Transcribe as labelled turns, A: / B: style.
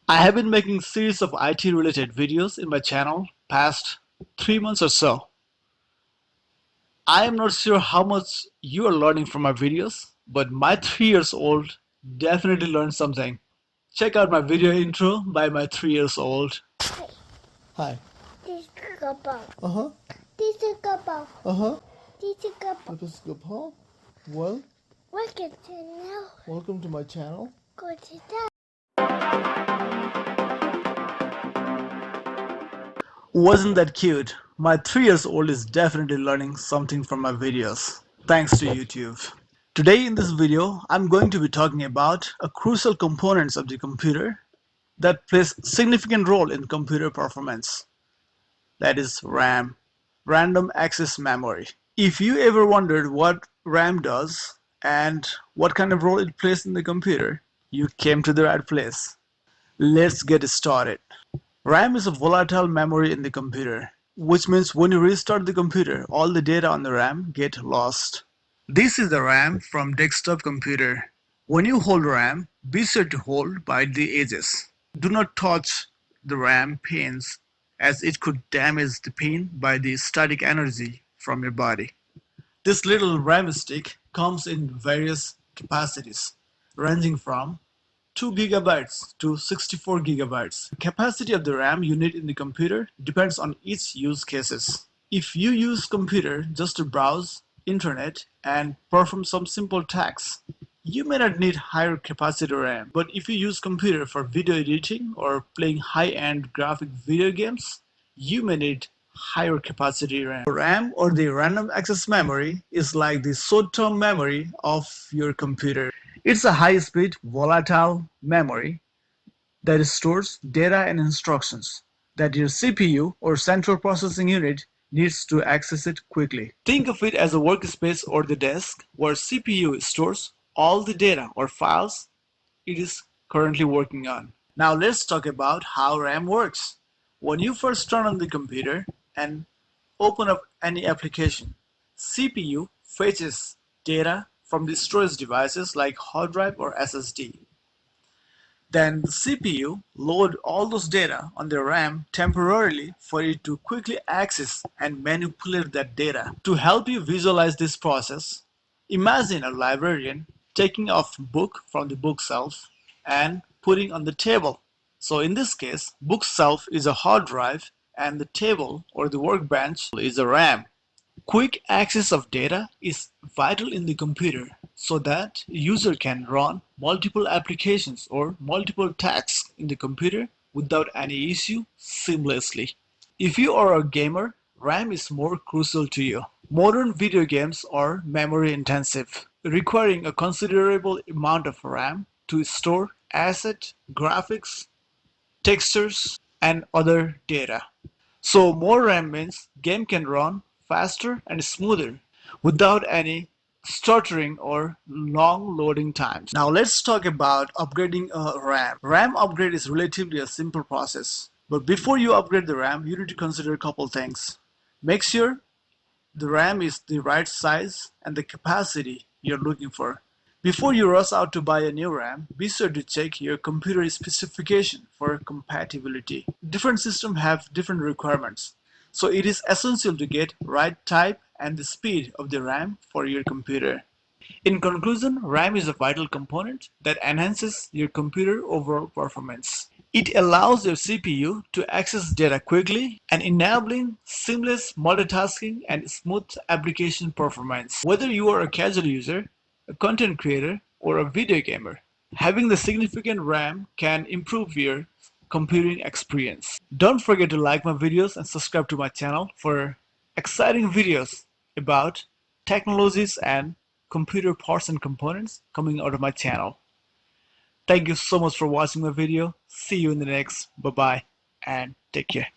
A: I have been making series of IT related videos in my channel past 3 months or so. I am not sure how much you are learning from my videos, but my 3 years old definitely learned something. Check out my video intro by my 3 years old.
B: Hi.
C: This is Gabon.
B: Uh-huh.
C: This is Gabon.
B: Uh-huh.
C: This is Gabon.
B: This is Gopal. Well,
C: Welcome to now.
B: welcome to my channel.
C: Go to that.
A: Wasn't that cute? My 3 years old is definitely learning something from my videos. Thanks to YouTube. Today in this video, I'm going to be talking about a crucial components of the computer that plays significant role in computer performance. That is RAM, Random Access Memory. If you ever wondered what RAM does and what kind of role it plays in the computer, you came to the right place. Let's get started. RAM is a volatile memory in the computer, which means when you restart the computer, all the data on the RAM get lost. This is the RAM from desktop computer. When you hold RAM, be sure to hold by the edges. Do not touch the RAM pins as it could damage the pin by the static energy from your body. This little RAM stick comes in various capacities, ranging from 2 gigabytes to 64 gigabytes. The capacity of the RAM you need in the computer depends on each use cases. If you use computer just to browse internet and perform some simple tasks, you may not need higher capacity RAM. But if you use computer for video editing or playing high-end graphic video games, you may need higher capacity RAM. RAM or the random access memory is like the short-term memory of your computer. It's a high-speed, volatile memory that stores data and instructions that your CPU or central processing unit needs to access it quickly. Think of it as a workspace or the desk where CPU stores all the data or files it is currently working on. Now let's talk about how RAM works. When you first turn on the computer and open up any application, CPU fetches data from the storage devices like hard drive or SSD. Then the CPU load all those data on the RAM temporarily for it to quickly access and manipulate that data. To help you visualize this process, imagine a librarian taking a book from the bookshelf and putting on the table. So in this case, bookshelf is a hard drive and the table or the workbench is a RAM. Quick access of data is vital in the computer so that user can run multiple applications or multiple tasks in the computer without any issue seamlessly. If you are a gamer, RAM is more crucial to you. Modern video games are memory intensive, requiring a considerable amount of RAM to store asset, graphics, textures, and other data. So more RAM means game can run faster and smoother without any stuttering or long loading times. Now let's talk about upgrading a RAM. RAM upgrade is relatively a simple process. But before you upgrade the RAM, you need to consider a couple things. Make sure the RAM is the right size and the capacity you're looking for. Before you rush out to buy a new RAM, be sure to check your computer specification for compatibility. Different systems have different requirements, so it is essential to get right type and the speed of the RAM for your computer. In conclusion, RAM is a vital component that enhances your computer overall performance. It allows your CPU to access data quickly and enabling seamless multitasking and smooth application performance. Whether you are a casual user, a content creator, or a video gamer, having the significant RAM can improve your computing experience. Don't forget to like my videos and subscribe to my channel for exciting videos about technologies and computer parts and components coming out of my channel. Thank you so much for watching my video. See you in the next. Bye bye and take care.